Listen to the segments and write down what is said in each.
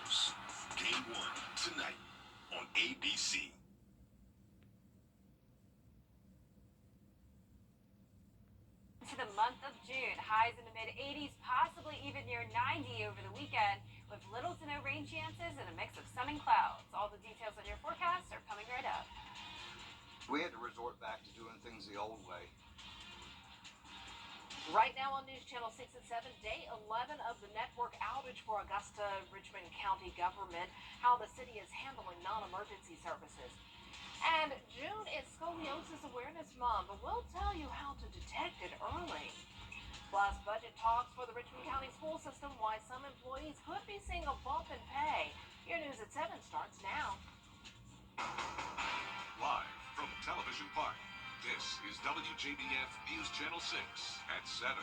News. Game 1 tonight on ABC. To the month of June, highs in the mid-80s, possibly even near 90 over the weekend, with little to no rain chances and a mix of sun and clouds. All the details on your forecast are coming right up. We had to resort back to doing things the old way. Right now on News Channel 6 and 7, day 11 of the network outage for Augusta, Richmond County government, how the city is handling non-emergency services. And June is Scoliosis Awareness Month, but we'll tell you how to detect it early. Plus, budget talks for the Richmond County school system, why some employees could be seeing a bump in pay. Your News at 7 starts now. Live from Television Park, this is Wjbf News Channel 6 at 7.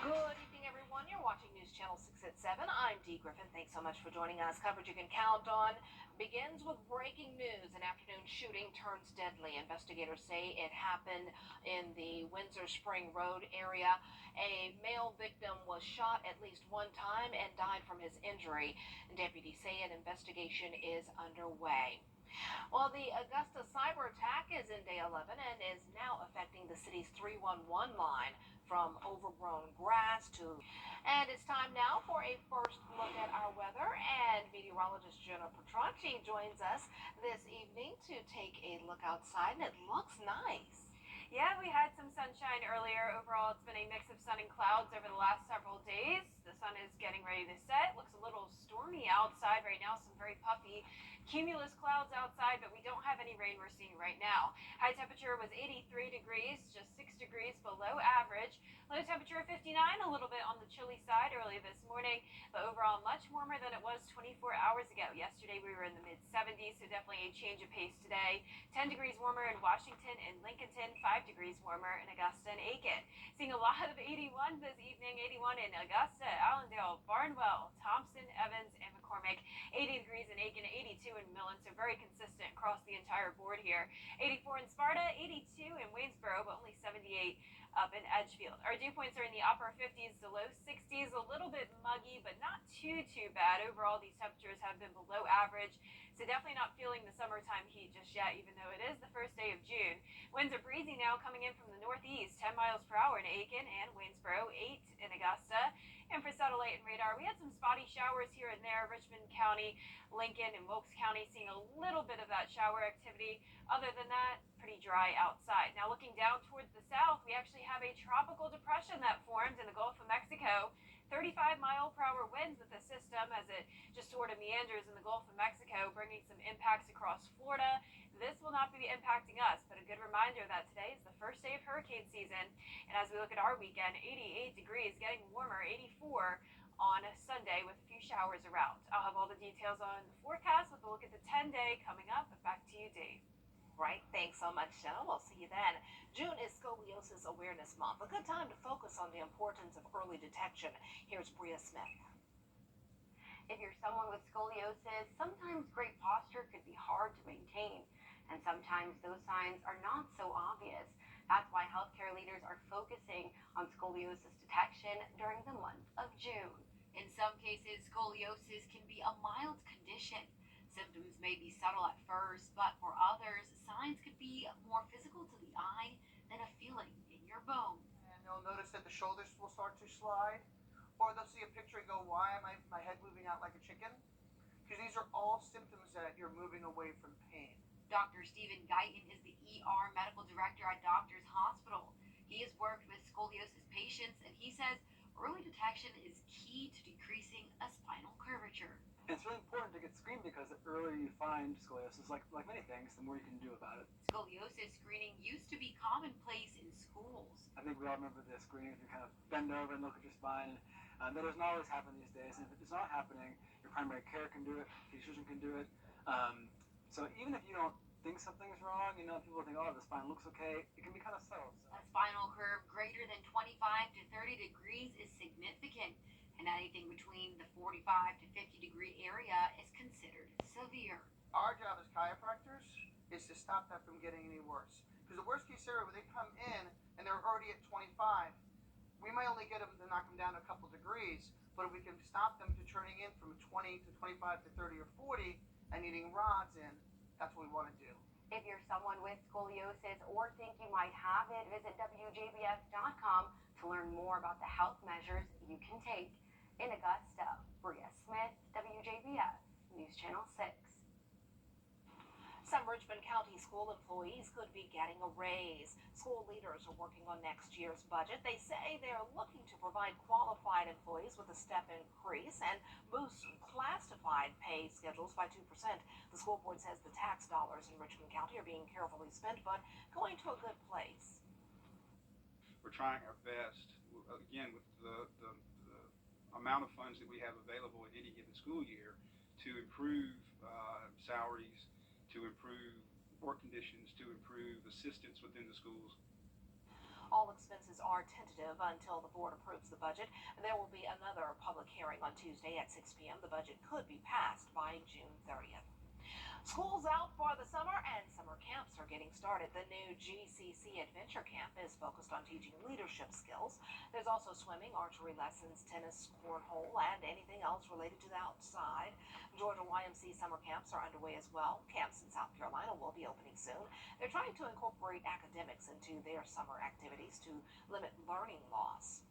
Good evening, everyone. You're watching News Channel 6 at 7. I'm Dee Griffin. Thanks so much for joining us. Coverage you can count on begins with breaking news. An afternoon shooting turns deadly. Investigators say it happened in the Windsor Spring Road area. A male victim was shot at least one time and died from his injury. Deputies say an investigation is underway. Well, the Augusta cyber attack is in day 11 and is now affecting the city's 311 line, from overgrown grass to... And it's time now for a first look at our weather, and meteorologist Jenna Petracci joins us this evening to take a look outside, and it looks nice. Yeah, we had some sunshine earlier. Overall, it's been a mix of sun and clouds over the last several days. The sun is getting ready to set. Looks a little stormy outside right now, some very puffy cumulus clouds outside, but we don't have any rain we're seeing right now. High temperature was 83 degrees, just 6 degrees below average. Low temperature of 59, a little bit on the chilly side early this morning, but overall much warmer than it was 24 hours ago. Yesterday we were in the mid-70s, so definitely a change of pace today. 10 degrees warmer in Washington and Lincolnton, 5 degrees warmer in Augusta and Aiken. Seeing a lot of 81s this evening, 81 in Augusta, Allendale, Barnwell, Thompson, Evans, and McCormick. 80 degrees in Aiken, 82 in Millen, so very consistent across the entire board here. 84 in Sparta, 82 in Waynesboro, but only 78 up in Edgefield. Our dew points are in the upper 50s to low 60s, a little bit muggy, but not too bad. Overall, these temperatures have been below average, so definitely not feeling the summertime heat just yet, even though it is the first day of June. Winds are breezy now, coming in from the northeast, 10 miles per hour in Aiken and Waynesboro, 8 in Augusta. And for satellite and radar, we had some spotty showers here and there. Richmond County, Lincoln, and Wilkes County seeing a little bit of that shower activity. Other than that, pretty dry outside. Now looking down towards the south, we actually have a tropical depression that formed in the Gulf of Mexico. 35-mile-per-hour winds with the system as it just sort of meanders in the Gulf of Mexico, bringing some impacts across Florida. This will not be impacting us, but a good reminder that today is the first day of hurricane season. And as we look at our weekend, 88 degrees, getting warmer, 84 on Sunday with a few showers around. I'll have all the details on the forecast with a look at the 10-day coming up. But back to you, Dave. Right, thanks so much, Jenna. We'll see you then. June is Scoliosis Awareness Month, a good time to focus on the importance of early detection. Here's Bria Smith. If you're someone with scoliosis, sometimes great posture could be hard to maintain, and sometimes those signs are not so obvious. That's why healthcare leaders are focusing on scoliosis detection during the month of June. In some cases, scoliosis can be a mild condition. Symptoms may be subtle at first, but for others, signs could be more physical to the eye than a feeling in your bones. And they'll notice that the shoulders will start to slide, or they'll see a picture and go, why am my head moving out like a chicken? Because these are all symptoms that you're moving away from pain. Dr. Stephen Guyton is the ER medical director at Doctors Hospital. He has worked with scoliosis patients, and he says early detection is key to decreasing a spinal curvature. It's really important to get screened because the earlier you find scoliosis, like many things, the more you can do about it. Scoliosis screening used to be commonplace in schools. I think we all remember the screening if you kind of bend over and look at your spine. And that doesn't always happen these days. And if it's not happening, your primary care can do it, pediatrician can do it. So even if you don't think something's wrong, people think, oh, the spine looks okay, it can be kind of subtle. A spinal curve greater than 25 to 30 degrees is significant. And anything between the 45 to 50 degree area is considered severe. Our job as chiropractors is to stop that from getting any worse. Because the worst case scenario, when they come in and they're already at 25, we might only get them to knock them down a couple degrees, but if we can stop them to turning in from 20 to 25 to 30 or 40 and needing rods in, that's what we want to do. If you're someone with scoliosis or think you might have it, visit Wjbf.com to learn more about the health measures you can take. In Augusta, Bria Smith, WJBF, News Channel 6. Some Richmond County school employees could be getting a raise. School leaders are working on next year's budget. They say they're looking to provide qualified employees with a step increase and boost classified pay schedules by 2%. The school board says the tax dollars in Richmond County are being carefully spent, but going to a good place. We're trying our best, again, with the amount of funds that we have available in any given school year to improve salaries, to improve work conditions, to improve assistance within the schools. All expenses are tentative until the board approves the budget. There will be another public hearing on Tuesday at 6 p.m. The budget could be passed by June 30th. School's out for the summer and summer camps are getting started. The new GCC Adventure Camp is focused on teaching leadership skills. There's also swimming, archery lessons, tennis, cornhole, and anything else related to the outside. Georgia YMC summer camps are underway as well. Camps in South Carolina will be opening soon. They're trying to incorporate academics into their summer activities to limit learning loss.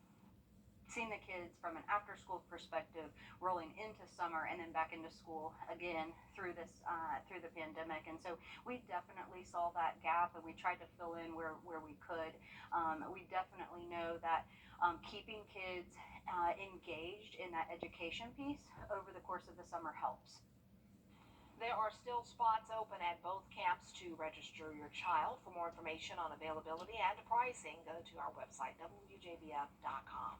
Seeing the kids from an after-school perspective rolling into summer and then back into school again through this through the pandemic, and so we definitely saw that gap and we tried to fill in where we could. We definitely know that keeping kids engaged in that education piece over the course of the summer helps. There are still spots open at both camps to register your child. For more information on availability and pricing, go to our website, wjbf.com.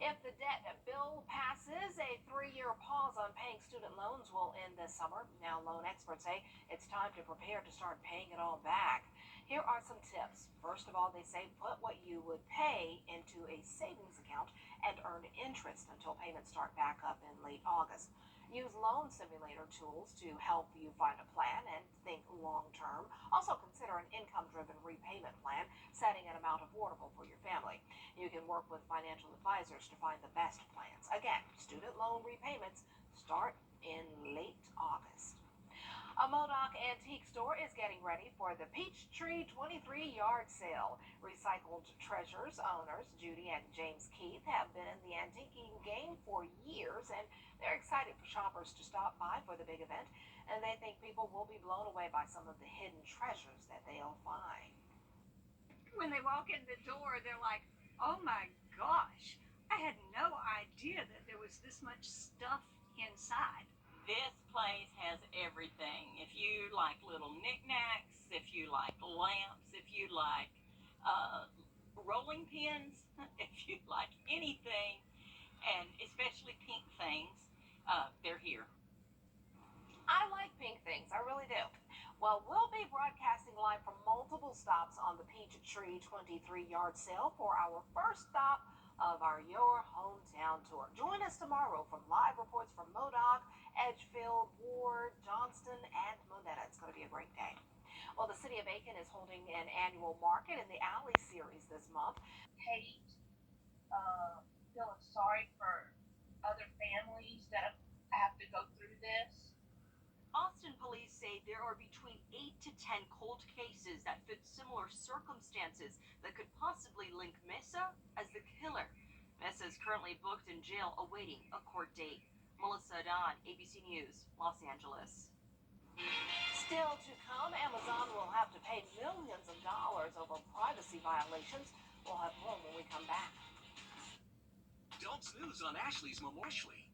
If the debt bill passes, a 3-year pause on paying student loans will end this summer. Now, loan experts say it's time to prepare to start paying it all back. Here are some tips. First of all, they say put what you would pay into a savings account and earn interest until payments start back up in late August. Use loan simulator tools to help you find a plan and think long term. Also consider an income-driven repayment plan, setting an amount affordable for your family. You can work with financial advisors to find the best plans. Again, student loan repayments start in late August. A Modoc antique store is getting ready for the Peachtree 23 yard sale. Recycled Treasures owners Judy and James Keith have been in the antiquing game for years, and they're excited for shoppers to stop by for the big event, and they think people will be blown away by some of the hidden treasures that they'll find. When they walk in the door, they're like, oh my gosh, I had no idea that there was this much stuff inside. This place has everything. If you like little knickknacks, if you like lamps, if you like rolling pins, if you like anything, and especially pink things, they're here. I like pink things, I really do. Well, we'll be broadcasting live from multiple stops on the Peachtree 23 yard sale for our first stop of our Your Hometown Tour. Join us tomorrow from live reports from Modoc, Edgefield, Ward, Johnston, and Monetta. It's going to be a great day. Well, the city of Aiken is holding an annual market in the Alley series this month. Hate feeling sorry for other families that have to go through this. Austin police say there are between 8 to 10 cold cases that fit similar circumstances that could possibly link Mesa as the killer. Mesa is currently booked in jail awaiting a court date. Melissa Don, ABC News, Los Angeles. Still to come, Amazon will have to pay millions of dollars over privacy violations. We'll have more when we come back. Don't snooze on Ashley's Memorial.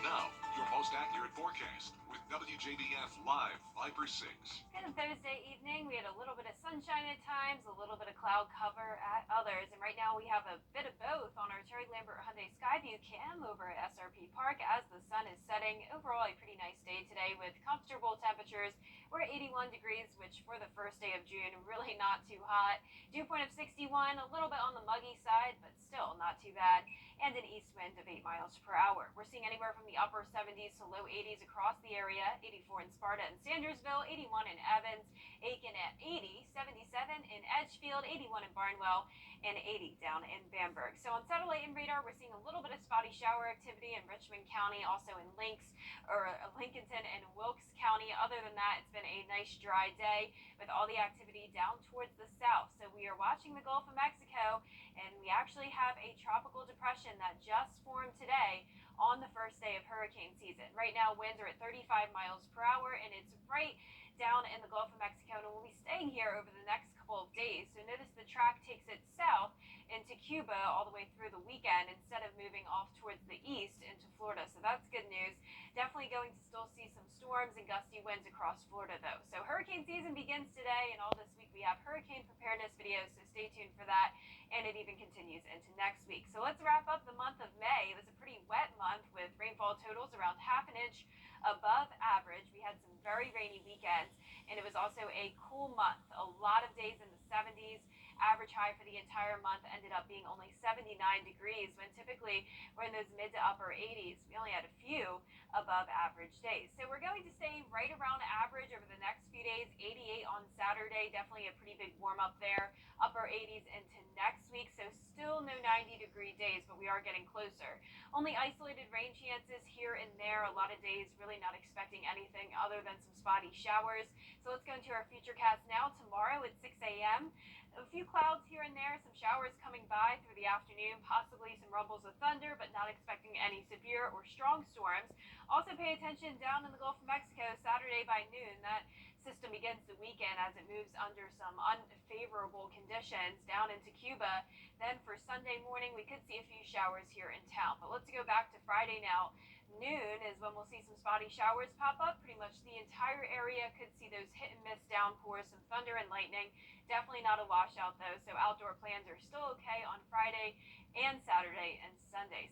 Now, your most accurate forecast with WJBF Live Viper 6. Good Thursday evening. We had a little bit of sunshine at times, a little bit of cloud cover at others, and right now we have a bit of both on our Terry Lambert Hyundai Skyview cam over at SRP Park as the sun is setting. Overall, a pretty nice day today with comfortable temperatures. We're at 81 degrees, which for the first day of June, really not too hot. Dew point of 61, a little bit on the muggy side, but still not too bad, and an east wind of 8 miles per hour. We're seeing anywhere from the upper 70s to low 80s across the area, 84 in Sparta and Sandersville, 81 in Evans, Aiken at 80, 77 in Edgefield, 81 in Barnwell, and 80 down in Bamberg. So on satellite and radar, we're seeing a little bit of spotty shower activity in Richmond County, also in Lincolnton and Wilkes County. Other than that, it's been a nice dry day with all the activity down towards the south. So we are watching the Gulf of Mexico, and we actually have a tropical depression that just formed today on the first day of hurricane season. Right now, winds are at 35 miles per hour, and it's right down in the Gulf of Mexico, and we'll be staying here over the next couple of days. So notice the track takes it south into Cuba all the way through the weekend instead of moving off towards the east into Florida. So that's good news. Definitely going to still see some storms and gusty winds across Florida, though. So hurricane season begins today, and all this week we have hurricane preparedness videos, so stay tuned for that. And it even continues into next week. So let's wrap up the month of May. It was a pretty wet month with rainfall totals around half an inch above average. We had some very rainy weekends, and it was also a cool month. A lot of days in the 70s. Average high for the entire month ended up being only 79 degrees, when typically we're in those mid to upper 80s. We only had a few above average days. So we're going to stay right around average over the next few days. 88 on Saturday, definitely a pretty big warm up there. Upper 80s into next week, so still no 90-degree days, but we are getting closer. Only isolated rain chances here and there. A lot of days really not expecting anything other than some spotty showers. So let's go into our futurecast now. Tomorrow at 6 a.m. A few clouds here and there, some showers coming by through the afternoon, possibly some rumbles of thunder, but not expecting any severe or strong storms. Also pay attention down in the Gulf of Mexico Saturday by noon. That system begins the weekend as it moves under some unfavorable conditions down into Cuba. Then for Sunday morning, we could see a few showers here in town. But let's go back to Friday now. Noon is when we'll see some spotty showers pop up. Pretty much the entire area could see those hit and miss downpours, some thunder and lightning. Definitely not a washout though, so outdoor plans are still okay on Friday and Saturday and Sunday.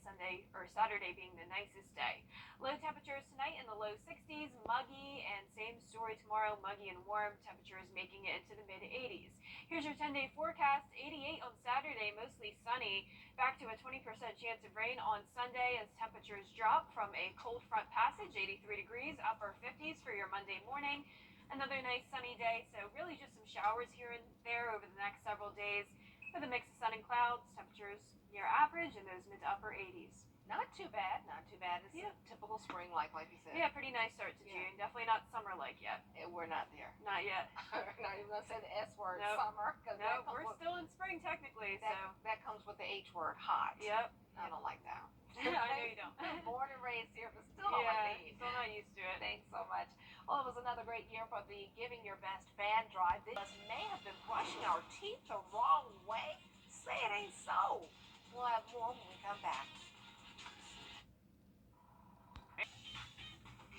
Saturday being the nicest day. Low temperatures tonight in the low 60s, muggy, and same story tomorrow, muggy and warm. Temperatures making it into the mid 80s. Here's your 10-day forecast. 88 on Saturday, mostly sunny. Back to a 20% chance of rain on Sunday as temperatures drop from a cold front passage. 83 degrees, upper 50s for your Monday morning. Another nice sunny day, so really just some showers here and there over the next several days with a mix of sun and clouds. Temperatures near average in those mid to upper 80s. Not too bad, not too bad. It's a typical spring like you said. Yeah, pretty nice start to June. Definitely not summer-like yet. We're not there. Not yet. Not even going to say the S word, Nope. summer. No, we're still in spring technically, so. That comes with the H word, hot. Yep. I don't like that. I know you don't. Born and raised here, but still don't like the heat. Still not used to it. Thanks so much. Well, it was another great year for the Giving Your Best fan drive. This may have been brushing our teeth the wrong way. Say it ain't so. We'll have more when we come back.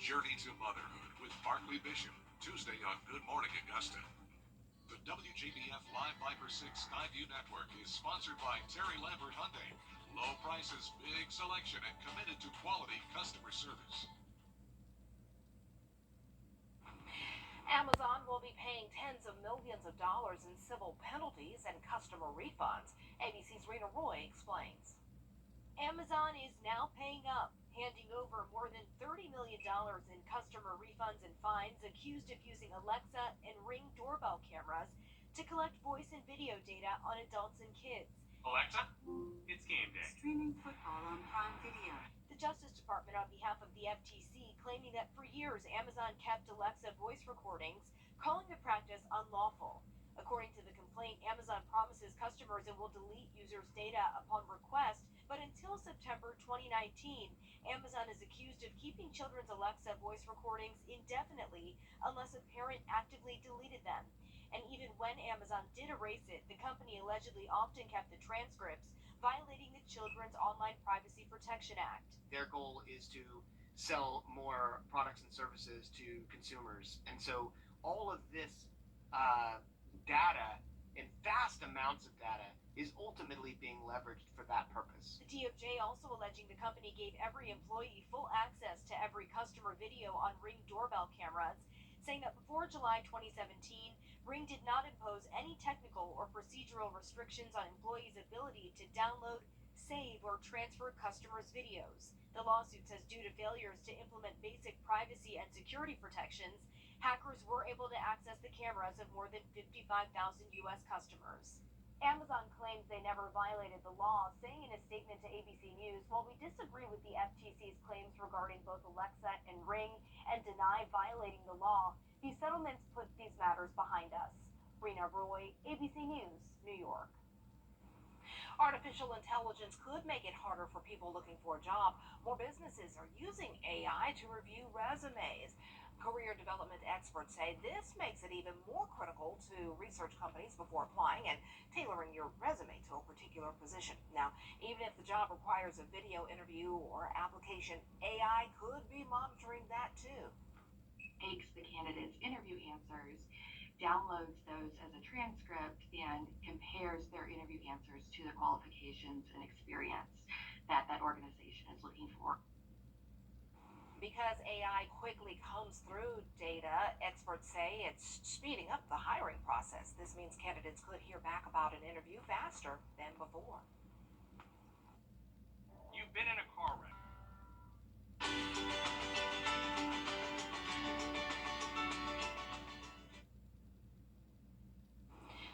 Journey to Motherhood with Barkley Bishop, Tuesday on Good Morning Augusta. The WJBF Live Viper 6 Skyview Network is sponsored by Terry Lambert Hyundai. Low prices, big selection, and committed to quality customer service. Amazon will be paying tens of millions of dollars in civil penalties and customer refunds. ABC's Rena Roy explains. Amazon is now paying up, handing over more than $30 million in customer refunds and fines, accused of using Alexa and Ring doorbell cameras to collect voice and video data on adults and kids. Alexa, it's game day. Streaming football on Prime Video. The Justice Department, on behalf of the FTC, claiming that for years Amazon kept Alexa voice recordings, calling the practice unlawful. According to the complaint, Amazon promises customers it will delete users' data upon request, but until September 2019, Amazon is accused of keeping children's Alexa voice recordings indefinitely unless a parent actively deleted them. And even when Amazon did erase it, the company allegedly often kept the transcripts, violating the Children's Online Privacy Protection Act. Their goal is to sell more products and services to consumers. And so all of this data, and vast amounts of data, is ultimately being leveraged for that purpose. The DOJ also alleging the company gave every employee full access to every customer video on Ring doorbell cameras, saying that before July 2017, Ring did not impose any technical or procedural restrictions on employees' ability to download, save or transfer customers' videos. The lawsuit says due to failures to implement basic privacy and security protections, hackers were able to access the cameras of more than 55,000 U.S. customers. Amazon claims they never violated the law, saying in a statement to ABC News, while we disagree with the FTC's claims regarding both Alexa and Ring and deny violating the law, these settlements put these matters behind us. Rena Roy, ABC News, New York. Artificial intelligence could make it harder for people looking for a job. More businesses are using AI to review resumes. Career development experts say this makes it even more critical to research companies before applying and tailoring your resume to a particular position. Now, even if the job requires a video interview or application, AI could be monitoring that too. Takes the candidate's interview answers, downloads those as a transcript, and compares their interview answers to the qualifications and experience that that organization is looking for. Because AI quickly comes through data, experts say it's speeding up the hiring process. This means candidates could hear back about an interview faster than before. You've been in a car wreck.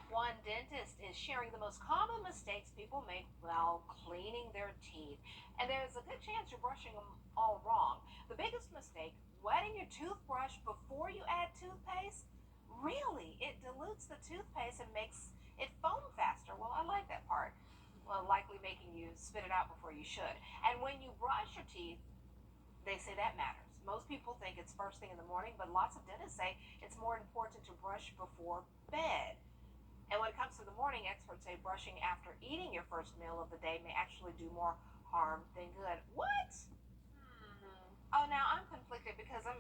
One dentist is sharing the most common mistakes people make while cleaning their teeth. And there's a good chance you're brushing them all wrong. The biggest mistake, wetting your toothbrush before you add toothpaste. Really, it dilutes the toothpaste and makes it foam faster. Well, I like that part. Well, likely making you spit it out before you should. And when you brush your teeth, they say that matters. Most people think it's first thing in the morning, but lots of dentists say it's more important to brush before bed. And when it comes to the morning, experts say brushing after eating your first meal of the day may actually do more harm than good. What? Oh, now I'm conflicted because I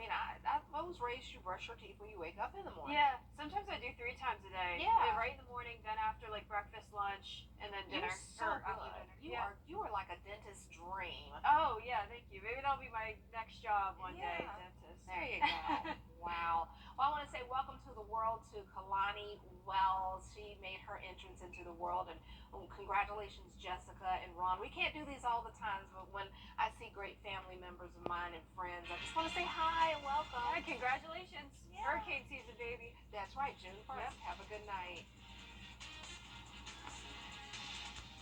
was raised you brush your teeth when you wake up in the morning. Yeah, sometimes I do 3 times a day. Yeah. Right in the morning, then after like breakfast, lunch, and then dinner. You're so or after good. dinner. You are like a dentist's dream. Oh yeah, thank you. Maybe that'll be my next job one day, Yeah. dentist. There you go. Wow. Well, I want to say welcome to the world to Kalani Wells. She made her entrance into the world, and congratulations, Jessica and Ron. We can't do these all the time, but when I see great family members of mine and friends, I just want to say hi and welcome. Yeah, congratulations. Yeah. Hurricane season, baby. That's right, June 1st. Yep. Have a good night.